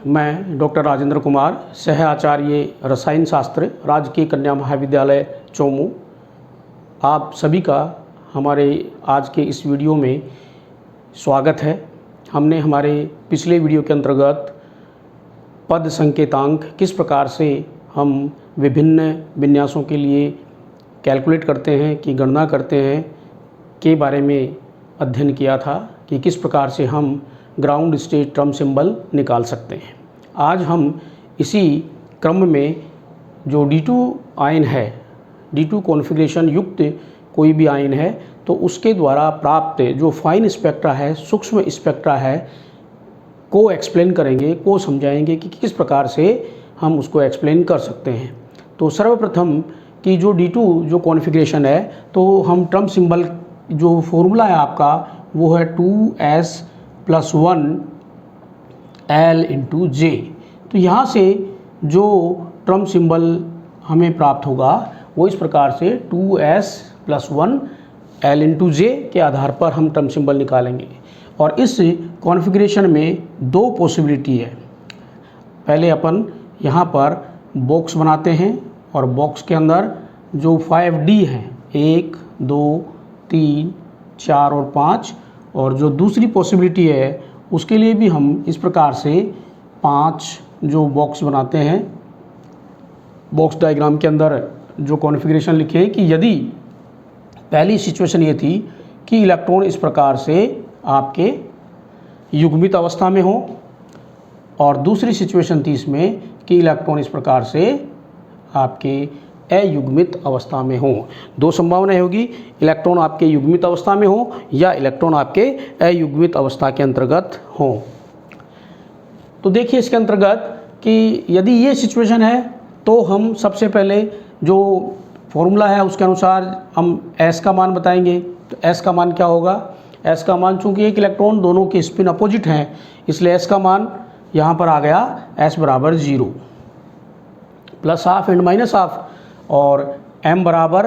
मैं डॉक्टर राजेंद्र कुमार, सह आचार्य रसायन शास्त्र, राजकीय कन्या महाविद्यालय चौमू, आप सभी का हमारे आज के इस वीडियो में स्वागत है। हमने हमारे पिछले वीडियो के अंतर्गत पद संकेतांक किस प्रकार से हम विभिन्न विन्यासों के लिए कैलकुलेट करते हैं कि गणना करते हैं के बारे में अध्ययन किया था कि किस प्रकार से हम ग्राउंड स्टेट टर्म सिंबल निकाल सकते हैं। आज हम इसी क्रम में जो D2 आयन है, D2 कॉन्फ़िगरेशन युक्त कोई भी आयन है, तो उसके द्वारा प्राप्त जो फाइन स्पेक्ट्रा है, सूक्ष्म स्पेक्ट्रा है, को एक्सप्लेन करेंगे, को समझाएंगे कि किस प्रकार से हम उसको एक्सप्लेन कर सकते हैं। तो सर्वप्रथम कि जो D2 जो कॉन्फ़िगरेशन है, तो हम टर्म सिंबल जो फॉर्मूला है आपका वो है 2s+1 L × J। तो यहाँ से जो टर्म सिंबल हमें प्राप्त होगा वो इस प्रकार से 2s+1 L × J के आधार पर हम टर्म सिंबल निकालेंगे। और इस कॉन्फ़िगरेशन में दो पॉसिबिलिटी है। पहले अपन यहाँ पर बॉक्स बनाते हैं और बॉक्स के अंदर जो 5D हैं, 1, 2, 3, 4 और 5, और जो दूसरी पॉसिबिलिटी है उसके लिए भी हम इस प्रकार से 5 जो बॉक्स बनाते हैं। बॉक्स डायग्राम के अंदर जो कॉन्फ़िगरेशन लिखे कि यदि पहली सिचुएशन ये थी कि इलेक्ट्रॉन इस प्रकार से आपके युग्मित अवस्था में हो, और दूसरी सिचुएशन थी इसमें कि इलेक्ट्रॉन इस प्रकार से आपके अयुग्मित अवस्था में हो। दो संभावनाएं होगी, इलेक्ट्रॉन आपके युग्मित अवस्था में हो या इलेक्ट्रॉन आपके अयुग्मित अवस्था के अंतर्गत हो। तो देखिए इसके अंतर्गत कि यदि ये सिचुएशन है तो हम सबसे पहले जो फॉर्मूला है उसके अनुसार हम S का मान बताएंगे। तो S का मान क्या होगा? S का मान, चूँकि एक इलेक्ट्रॉन दोनों के स्पिन अपोजिट हैं, इसलिए S का मान यहाँ पर आ गया S बराबर 0, +½ एंड -½ और m बराबर,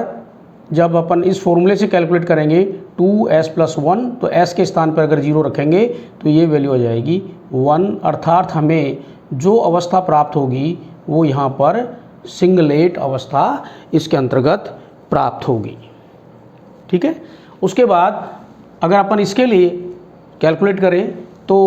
जब अपन इस फॉर्मूले से कैलकुलेट करेंगे 2s+1, तो s के स्थान पर अगर 0 रखेंगे तो ये वैल्यू हो जाएगी 1, अर्थात हमें जो अवस्था प्राप्त होगी वो यहाँ पर सिंगलेट अवस्था इसके अंतर्गत प्राप्त होगी। ठीक है। उसके बाद अगर अपन इसके लिए कैलकुलेट करें तो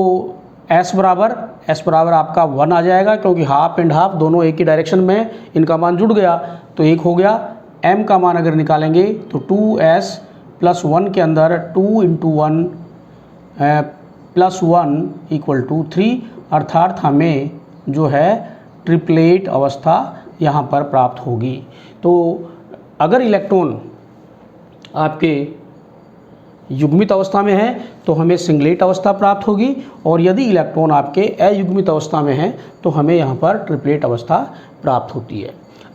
s बराबर आपका 1 आ जाएगा, क्योंकि हाफ एंड हाफ दोनों एक ही डायरेक्शन में, इनका मान जुड़ गया तो 1 हो गया। m का मान अगर निकालेंगे तो 2s+1 के अंदर 2 × 1 +1 = 3, अर्थात हमें जो है ट्रिपलेट अवस्था यहाँ पर प्राप्त होगी। तो अगर इलेक्ट्रॉन आपके युग्मित अवस्था में है तो हमें सिंगलेट अवस्था प्राप्त होगी, और यदि इलेक्ट्रॉन आपके अयुग्मित अवस्था में है तो हमें यहाँ पर ट्रिपलेट अवस्था प्राप्त होती है।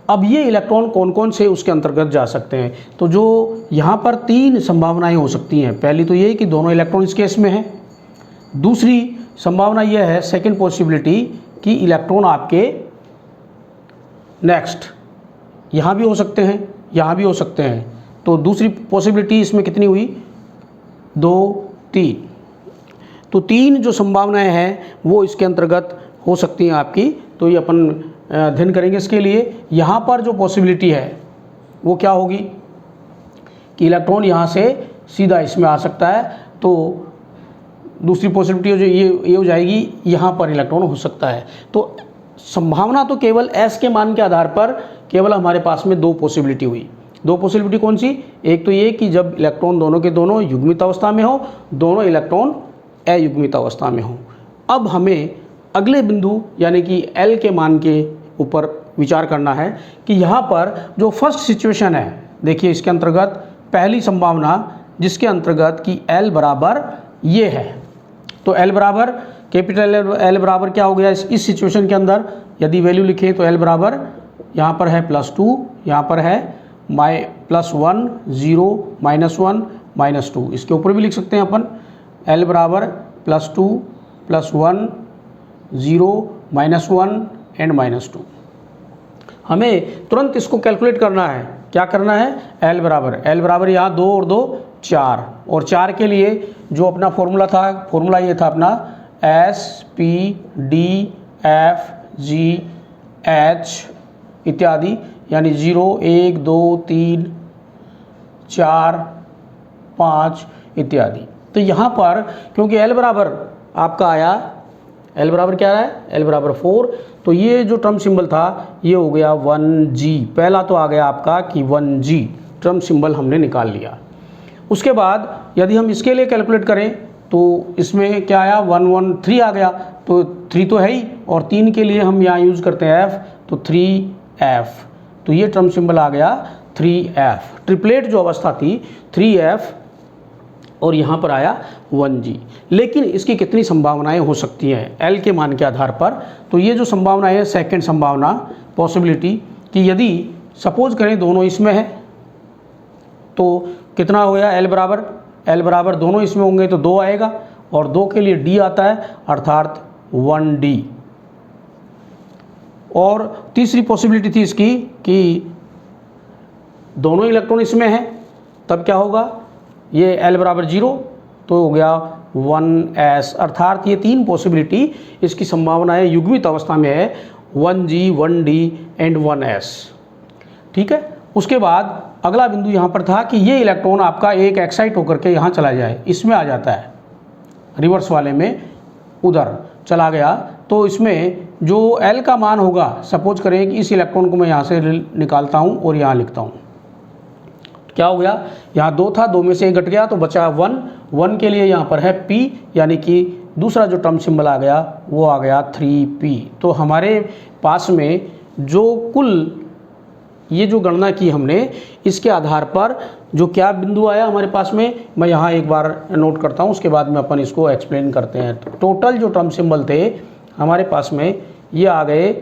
अब ये इलेक्ट्रॉन कौन कौन से उसके अंतर्गत जा सकते हैं? तो जो यहाँ पर 3 संभावनाएं हो सकती हैं। पहली तो ये कि दोनों इलेक्ट्रॉन इस केस में हैं। दूसरी संभावना यह है, सेकेंड पॉसिबिलिटी, कि इलेक्ट्रॉन आपके नेक्स्ट यहाँ भी हो सकते हैं, यहाँ भी हो सकते हैं। तो दूसरी पॉसिबिलिटी इसमें कितनी हुई? 2, 3। तो 3 जो संभावनाएं हैं वो इसके अंतर्गत हो सकती हैं आपकी। तो ये अपन अध्ययन करेंगे। इसके लिए यहाँ पर जो पॉसिबिलिटी है वो क्या होगी कि इलेक्ट्रॉन यहाँ से सीधा इसमें आ सकता है। तो दूसरी पॉसिबिलिटी जो ये हो जाएगी, यहाँ पर इलेक्ट्रॉन हो सकता है। तो संभावना तो केवल S के मान के आधार पर केवल हमारे पास में 2 पॉसिबिलिटी हुई। 2 पॉसिबिलिटी कौन सी? एक तो ये कि जब इलेक्ट्रॉन दोनों के दोनों युग्मित अवस्था में हो, दोनों इलेक्ट्रॉन अयुग्मित अवस्था में हो। अब हमें अगले बिंदु यानी कि L के मान के ऊपर विचार करना है कि यहाँ पर जो फर्स्ट सिचुएशन है, देखिए इसके अंतर्गत पहली संभावना जिसके अंतर्गत कि L बराबर ये है, तो L बराबर कैपिटल L बराबर क्या हो गया इस सिचुएशन के अंदर? यदि वैल्यू लिखें तो L बराबर यहाँ पर है +2, यहाँ पर है +1, 0, -1, -2। इसके ऊपर भी लिख सकते हैं अपन L बराबर +2, +1, 0, -1 एंड -2। हमें तुरंत इसको कैलकुलेट करना है। क्या करना है? L बराबर यहाँ 2 और 2 4, और 4 के लिए जो अपना फॉर्मूला था, फॉर्मूला ये था अपना SP D F G H इत्यादि, यानी 0 1 2 3 4 5 इत्यादि। तो यहाँ पर क्योंकि L बराबर आपका आया, L बराबर क्या रहा है, L बराबर 4, तो ये जो टर्म सिंबल था ये हो गया 1G। पहला तो आ गया आपका कि 1G टर्म सिंबल हमने निकाल लिया। उसके बाद यदि हम इसके लिए कैलकुलेट करें तो इसमें क्या आया, 113 आ गया, तो 3 तो है ही, और 3 के लिए हम यहाँ यूज़ करते हैं F, तो 3F, तो ये टर्म सिंबल आ गया 3F। ट्रिपलेट जो अवस्था थी 3F और यहाँ पर आया 1G। लेकिन इसकी कितनी संभावनाएं हो सकती हैं L के मान के आधार पर, तो ये जो संभावना है, सेकंड संभावना, पॉसिबिलिटी, कि यदि सपोज करें दोनों इसमें है तो कितना हो गया, L बराबर दोनों इसमें होंगे तो 2 आएगा, और 2 के लिए D आता है, अर्थात 1D। और तीसरी पॉसिबिलिटी थी इसकी कि दोनों इलेक्ट्रॉन इसमें हैं, तब क्या होगा, ये L बराबर 0 तो हो गया 1S, अर्थात ये 3 पॉसिबिलिटी इसकी संभावना है, युग्मित अवस्था में है, 1G 1D एंड 1S। ठीक है। उसके बाद अगला बिंदु यहाँ पर था कि ये इलेक्ट्रॉन आपका एक एक्साइट होकर के यहाँ चला जाए, इसमें आ जाता है, रिवर्स वाले में उधर चला गया, तो इसमें जो L का मान होगा, सपोज करें कि इस इलेक्ट्रॉन को मैं यहाँ से निकालता हूँ और यहाँ लिखता हूँ, क्या हो गया, यहाँ 2 था, 2 में से 1 घट गया तो बचा 1 के लिए यहाँ पर है P, यानी कि दूसरा जो टर्म सिंबल आ गया वो आ गया 3P। तो हमारे पास में जो कुल ये जो गणना की हमने, इसके आधार पर जो क्या बिंदु आया हमारे पास में, मैं यहाँ एक बार नोट करता हूँ, उसके बाद में अपन इसको एक्सप्लेन करते हैं। तो टोटल जो टर्म सिंबल थे हमारे पास में ये आ गए,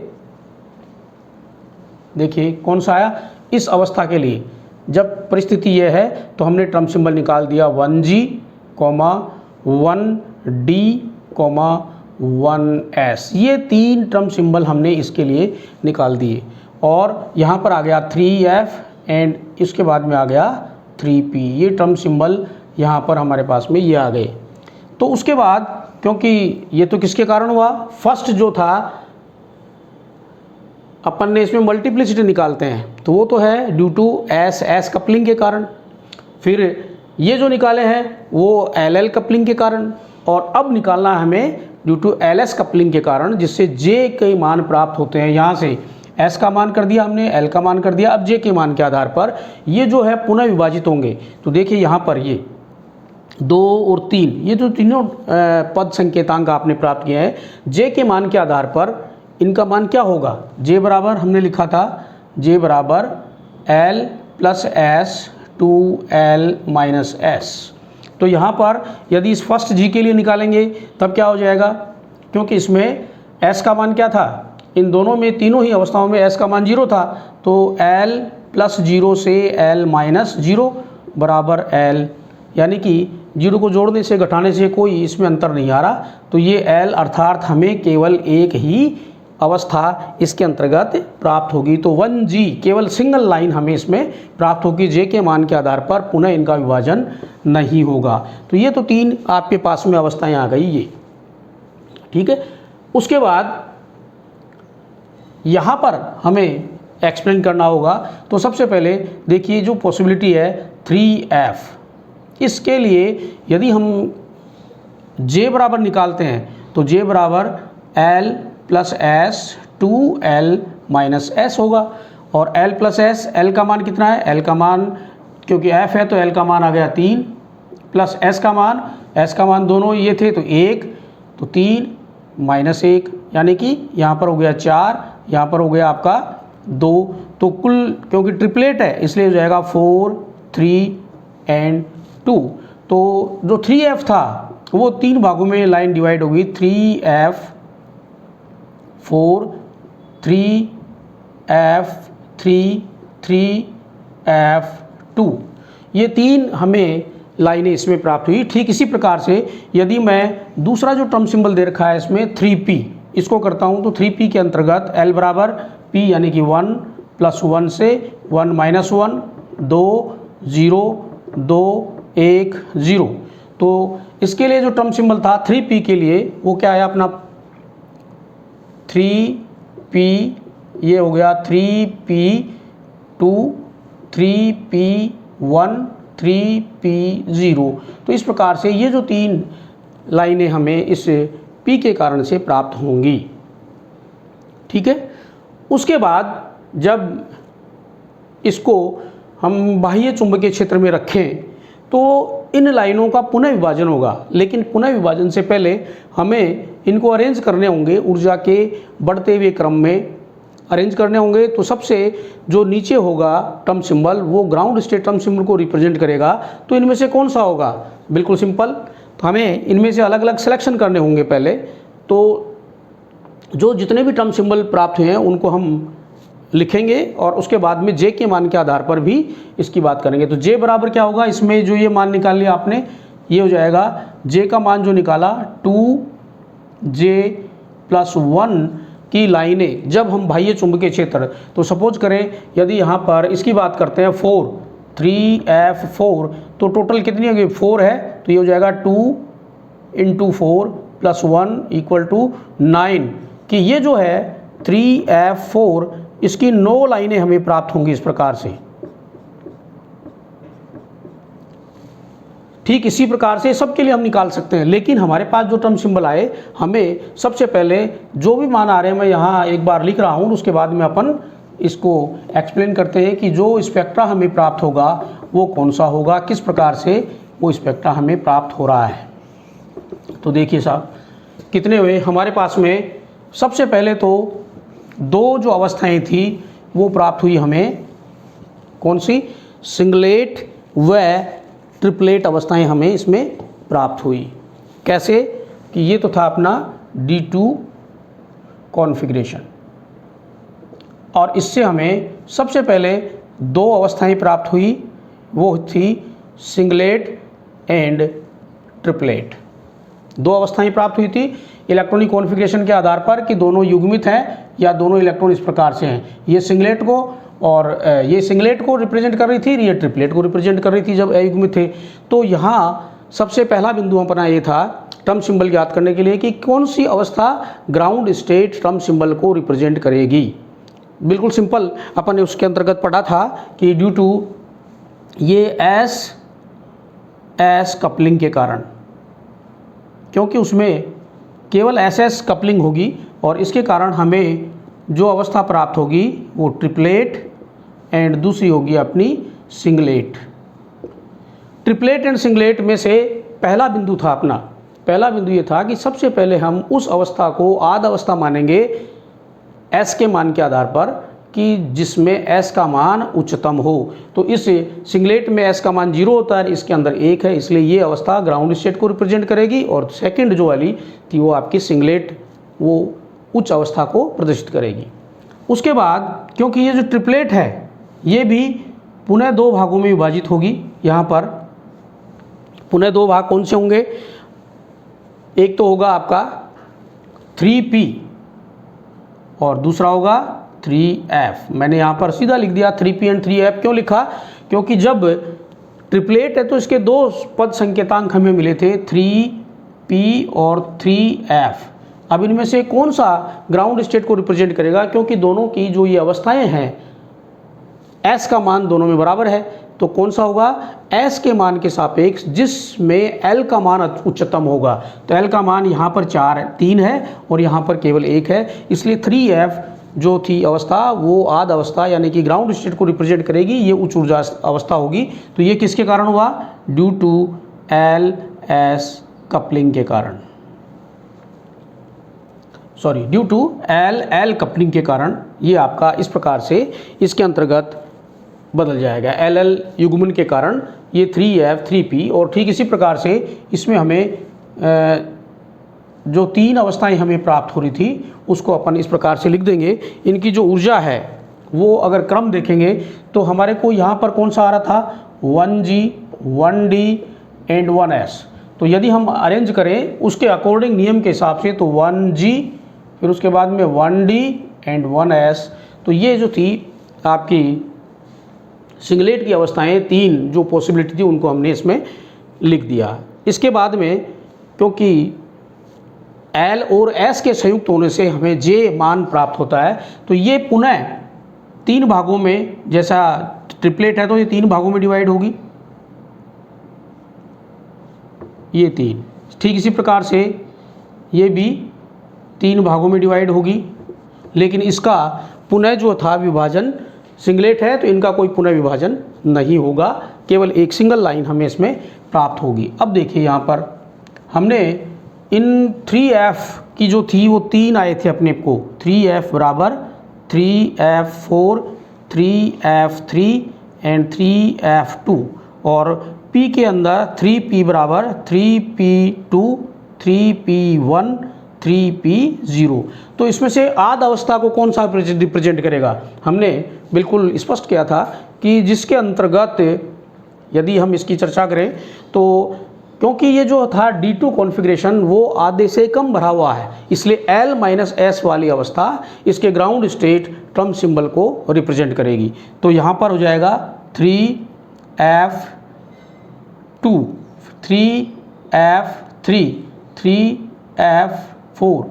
देखिए कौन सा आया, इस अवस्था के लिए जब परिस्थिति ये है तो हमने टर्म सिंबल निकाल दिया 1G, 1D, 1S। ये 3 टर्म सिंबल हमने इसके लिए निकाल दिए, और यहाँ पर आ गया 3F एंड इसके बाद में आ गया 3P। ये टर्म सिंबल यहाँ पर हमारे पास में ये आ गए। तो उसके बाद क्योंकि ये तो किसके कारण हुआ, फर्स्ट जो था अपन ने इसमें मल्टीप्लिसिटी निकालते हैं तो वो तो है ड्यू टू S कपलिंग के कारण, फिर ये जो निकाले हैं वो LL कपलिंग के कारण, और अब निकालना है हमें ड्यू टू LS कपलिंग के कारण, जिससे J के मान प्राप्त होते हैं। यहाँ से S का मान कर दिया हमने, L का मान कर दिया, अब J के मान के आधार पर ये जो है पुनः विभाजित होंगे। तो देखिए यहाँ पर ये 2 और 3, ये जो तीनों पद संकेतांक आपने प्राप्त किए हैं, J के मान के आधार पर इनका मान क्या होगा, J बराबर हमने लिखा था, J बराबर L plus S 2L minus S। तो यहाँ पर यदि इस फर्स्ट G के लिए निकालेंगे तब क्या हो जाएगा, क्योंकि इसमें S का मान क्या था, इन दोनों में तीनों ही अवस्थाओं में S का मान 0 था, तो L प्लस 0 से L माइनस 0 बराबर L, यानी कि 0 को जोड़ने से घटाने से कोई इसमें अंतर नहीं आ रहा, तो ये L अर्थात हमें केवल एक ही अवस्था इसके अंतर्गत प्राप्त होगी। तो 1G केवल सिंगल लाइन हमें इसमें प्राप्त होगी, J के मान के आधार पर पुनः इनका विभाजन नहीं होगा। तो ये तो 3 आपके पास में अवस्थाएं आ गई ये, ठीक है। उसके बाद यहाँ पर हमें एक्सप्लेन करना होगा, तो सबसे पहले देखिए जो पॉसिबिलिटी है 3F, इसके लिए यदि हम J बराबर निकालते हैं तो J बराबर L plus S 2L minus S होगा, और L प्लस S, L का मान कितना है, L का मान क्योंकि F है तो L का मान आ गया 3, प्लस S का मान दोनों ये थे तो 1, तो 3 माइनस 1, यानी कि यहाँ पर हो गया 4, यहाँ पर हो गया आपका 2, तो कुल क्योंकि ट्रिपलेट है इसलिए हो जाएगा 4 3 एंड 2। तो जो 3F था वो 3 भागों में लाइन डिवाइड होगी, 3F 4 3F 3 3F 2, ये 3 हमें लाइनें इसमें प्राप्त हुई। ठीक इसी प्रकार से यदि मैं दूसरा जो टर्म सिंबल दे रखा है इसमें 3P, इसको करता हूँ तो 3P के अंतर्गत L बराबर P यानी कि 1 प्लस 1 से 1 माइनस 1 2 0 2 1 0। तो इसके लिए जो टर्म सिंबल था 3P के लिए वो क्या है अपना 3p, ये हो गया 3p2, 3p1, 3p0। तो इस प्रकार से ये जो 3 लाइनें हमें इस p के कारण से प्राप्त होंगी। ठीक है। उसके बाद जब इसको हम बाह्य चुंबकीय क्षेत्र में रखें तो इन लाइनों का पुनः विभाजन होगा, लेकिन पुनः विभाजन से पहले हमें इनको अरेंज करने होंगे, ऊर्जा के बढ़ते हुए क्रम में अरेंज करने होंगे। तो सबसे जो नीचे होगा टर्म सिंबल, वो ग्राउंड स्टेट टर्म सिंबल को रिप्रेजेंट करेगा। तो इनमें से कौन सा होगा? बिल्कुल सिंपल, तो हमें इनमें से अलग अलग सिलेक्शन करने होंगे पहले। तो जो जितने भी टर्म सिंबल प्राप्त हुए हैं उनको हम लिखेंगे और उसके बाद में जे के मान के आधार पर भी इसकी बात करेंगे। तो जे बराबर क्या होगा? इसमें जो ये मान निकाल लिया आपने, ये हो जाएगा जे का मान जो निकाला 2j+1 की लाइनें जब हम बाह्य चुंबकीय क्षेत्र, तो सपोज करें यदि यहाँ पर इसकी बात करते हैं 4, 3f4, तो टोटल कितनी होगी? 4 है, तो ये हो जाएगा 2 × 4 + 1 = 9 कि ये जो है 3f4, इसकी 9 लाइनें हमें प्राप्त होंगी इस प्रकार से। ठीक इसी प्रकार से सबके लिए हम निकाल सकते हैं, लेकिन हमारे पास जो टर्म सिंबल आए, हमें सबसे पहले जो भी मान आ रहे हैं मैं यहाँ एक बार लिख रहा हूँ, उसके बाद में अपन इसको एक्सप्लेन करते हैं कि जो स्पेक्ट्रा हमें प्राप्त होगा वो कौन सा होगा, किस प्रकार से वो स्पेक्ट्रा हमें प्राप्त हो रहा है। तो देखिए साहब कितने हुए हमारे पास में। सबसे पहले तो 2 जो अवस्थाएं थी वो प्राप्त हुई हमें, कौन सी? सिंगलेट व ट्रिपलेट अवस्थाएं हमें इसमें प्राप्त हुई। कैसे? कि ये तो था अपना D2 कॉन्फ़िगरेशन, और इससे हमें सबसे पहले 2 अवस्थाएं प्राप्त हुई, वो थी सिंगलेट एंड ट्रिपलेट। 2 अवस्थाएं प्राप्त हुई थी इलेक्ट्रॉनिक कॉन्फ़िगरेशन के आधार पर कि दोनों युग्मित हैं या दोनों इलेक्ट्रॉन इस प्रकार से हैं। ये सिंगलेट को और ये सिंगलेट को रिप्रेजेंट कर रही थी, ये ट्रिपलेट को रिप्रेजेंट कर रही थी जब अयुग्मित थे। तो यहाँ सबसे पहला बिंदु अपना ये था टर्म सिंबल ज्ञात करने के लिए कि कौन सी अवस्था ग्राउंड स्टेट टर्म सिंबल को रिप्रेजेंट करेगी। बिल्कुल सिंपल, अपन ने उसके अंतर्गत पढ़ा था कि ड्यू टू ये एस कपलिंग के कारण, क्योंकि उसमें केवल एस कपलिंग होगी और इसके कारण हमें जो अवस्था प्राप्त होगी वो ट्रिपलेट एंड दूसरी होगी अपनी सिंगलेट। ट्रिपलेट एंड सिंगलेट में से पहला बिंदु था अपना, पहला बिंदु ये था कि सबसे पहले हम उस अवस्था को आद अवस्था मानेंगे एस के मान के आधार पर कि जिसमें एस का मान उच्चतम हो। तो इस सिंगलेट में एस का मान 0 होता है, इसके अंदर 1 है, इसलिए ये अवस्था ग्राउंड स्टेट को रिप्रेजेंट करेगी। और सेकंड जो वाली थी वो आपकी सिंगलेट, वो उच्च अवस्था को प्रदर्शित करेगी। उसके बाद क्योंकि ये जो ट्रिपलेट है ये भी पुनः 2 भागों में विभाजित होगी। यहाँ पर पुनः 2 भाग कौन से होंगे? एक तो होगा आपका 3p और दूसरा होगा 3f। मैंने यहाँ पर सीधा लिख दिया 3p एंड 3f। क्यों लिखा? क्योंकि जब ट्रिपलेट है तो इसके 2 पद संकेतांक हमें मिले थे, 3p और 3f। अब इनमें से कौन सा ग्राउंड स्टेट को रिप्रेजेंट करेगा? क्योंकि दोनों की जो ये अवस्थाएं हैं s का मान दोनों में बराबर है, तो कौन सा होगा? s के मान के सापेक्ष जिसमें l का मान उच्चतम होगा। तो l का मान यहाँ पर 3 है और यहाँ पर केवल 1 है, इसलिए 3f जो थी अवस्था वो आद अवस्था यानी कि ग्राउंड स्टेट को रिप्रेजेंट करेगी, ये उच्च ऊर्जा अवस्था होगी। तो ये किसके कारण हुआ? ड्यू टू LS कपलिंग के कारण, sorry due to LL coupling के कारण ये आपका इस प्रकार से इसके अंतर्गत बदल जाएगा। LL युग्मन के कारण ये 3F 3P। और ठीक इसी प्रकार से इसमें हमें जो 3 अवस्थाएं हमें प्राप्त हो रही थी उसको अपन इस प्रकार से लिख देंगे। इनकी जो ऊर्जा है वो अगर क्रम देखेंगे तो हमारे को यहाँ पर कौन सा आ रहा था? 1G 1D and 1S। तो यदि हम अरेंज करें उसके अकॉर्डिंग नियम के हिसाब से तो 1G फिर उसके बाद में 1D एंड 1S। तो ये जो थी आपकी सिंगलेट की अवस्थाएं 3 जो पॉसिबिलिटी थी उनको हमने इसमें लिख दिया। इसके बाद में क्योंकि L और S के संयुक्त होने से हमें J मान प्राप्त होता है। तो ये पुनः 3 भागों में, जैसा ट्रिपलेट है तो ये 3 भागों में डिवाइड होगी, ये 3। ठीक इसी प्रकार से ये भी 3 भागों में डिवाइड होगी, लेकिन इसका पुनः जो था विभाजन सिंगलेट है तो इनका कोई पुनः विभाजन नहीं होगा, केवल एक सिंगल लाइन हमें इसमें प्राप्त होगी। अब देखिए यहाँ पर हमने इन 3F की जो थी वो 3 आए थे अपने को, 3F बराबर 3F4, 3F3 एंड 3F2, और P के अंदर 3P बराबर 3P2, 3P1, 3P0। तो इसमें से आध अवस्था को कौन सा रिप्रेजेंट करेगा? हमने बिल्कुल स्पष्ट किया था कि जिसके अंतर्गत यदि हम इसकी चर्चा करें तो क्योंकि ये जो था D2 कॉन्फ़िगरेशन वो आधे से कम भरा हुआ है, इसलिए L-S वाली अवस्था इसके ग्राउंड स्टेट टर्म सिंबल को रिप्रेजेंट करेगी। तो यहाँ पर हो जाएगा 3F2, 3F3, 3F4,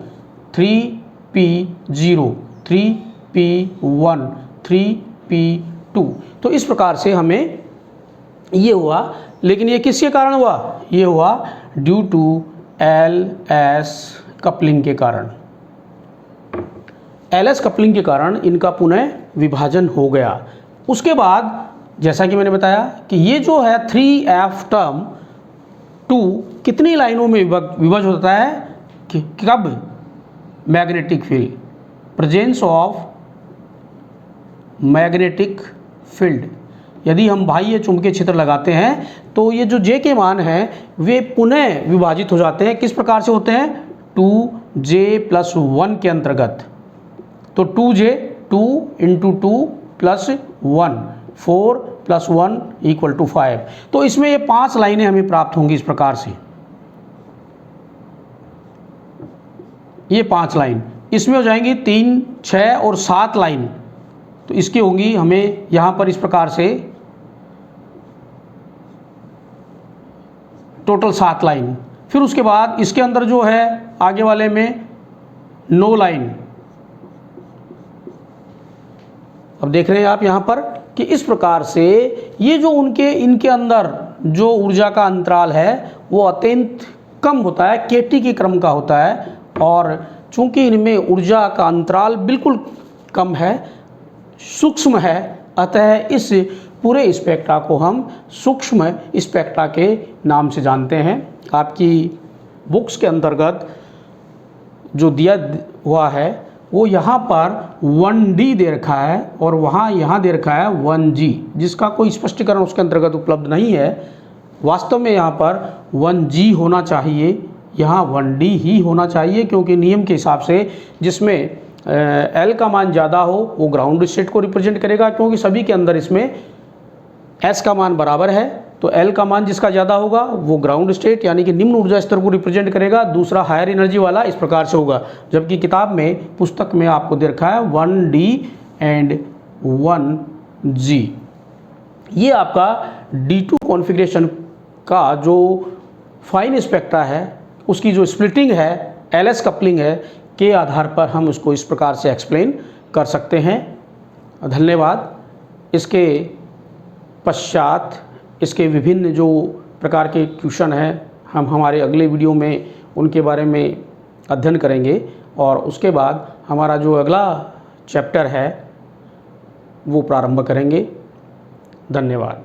3P0, 3P1, 3P2। तो इस प्रकार से हमें ये हुआ, लेकिन ये किसके कारण हुआ? ये हुआ ड्यू टू LS कपलिंग के कारण। LS कपलिंग के कारण इनका पुनः विभाजन हो गया। उसके बाद जैसा कि मैंने बताया कि ये जो है 3F टर्म 2 कितनी लाइनों में विभाजित होता है कि कब? Magnetic field, presence of magnetic field. यदि हम बाह्य चुंबकीय क्षेत्र लगाते हैं तो ये जो J के मान हैं वे पुनः विभाजित हो जाते हैं। किस प्रकार से होते हैं? 2J+1 के अंतर्गत। तो 2J 2 × 2 + 1, 4 + 1 = 5। तो इसमें ये 5 लाइनें हमें प्राप्त होंगी इस प्रकार से। ये 5 लाइन इसमें हो जाएंगी, 3, 6 और 7 लाइन। तो इसकी होंगी हमें यहाँ पर इस प्रकार से टोटल 7 लाइन। फिर उसके बाद इसके अंदर जो है आगे वाले में 9 लाइन। अब देख रहे हैं आप यहाँ पर कि इस प्रकार से ये जो इनके अंदर जो ऊर्जा का अंतराल है वो अत्यंत कम होता है, KT के क्रम का होता है, और चूंकि इनमें ऊर्जा का अंतराल बिल्कुल कम है, सूक्ष्म है, अतः इस पूरे स्पेक्ट्रा को हम सूक्ष्म स्पेक्ट्रा के नाम से जानते हैं। आपकी बुक्स के अंतर्गत जो दिया हुआ है वो यहाँ पर 1D दे रखा है और यहाँ दे रखा है 1G, जिसका कोई स्पष्टीकरण उसके अंतर्गत उपलब्ध नहीं है। वास्तव में यहाँ पर 1G होना चाहिए, यहाँ 1D ही होना चाहिए, क्योंकि नियम के हिसाब से जिसमें L का मान ज़्यादा हो वो ग्राउंड स्टेट को रिप्रेजेंट करेगा, क्योंकि सभी के अंदर इसमें S का मान बराबर है। तो L का मान जिसका ज़्यादा होगा वो ग्राउंड स्टेट यानी कि निम्न ऊर्जा स्तर को रिप्रेजेंट करेगा, दूसरा हायर एनर्जी वाला इस प्रकार से होगा। जबकि किताब में, पुस्तक में आपको दे रखा है 1D एंड 1G। ये आपका D2 कॉन्फ़िगरेशन का जो फाइन स्पेक्ट्रा है उसकी जो स्प्लिटिंग है, LS कपलिंग है, के आधार पर हम उसको इस प्रकार से एक्सप्लेन कर सकते हैं। धन्यवाद। इसके पश्चात इसके विभिन्न जो प्रकार के क्वेश्चन हैं हम हमारे अगले वीडियो में उनके बारे में अध्ययन करेंगे, और उसके बाद हमारा जो अगला चैप्टर है वो प्रारंभ करेंगे। धन्यवाद।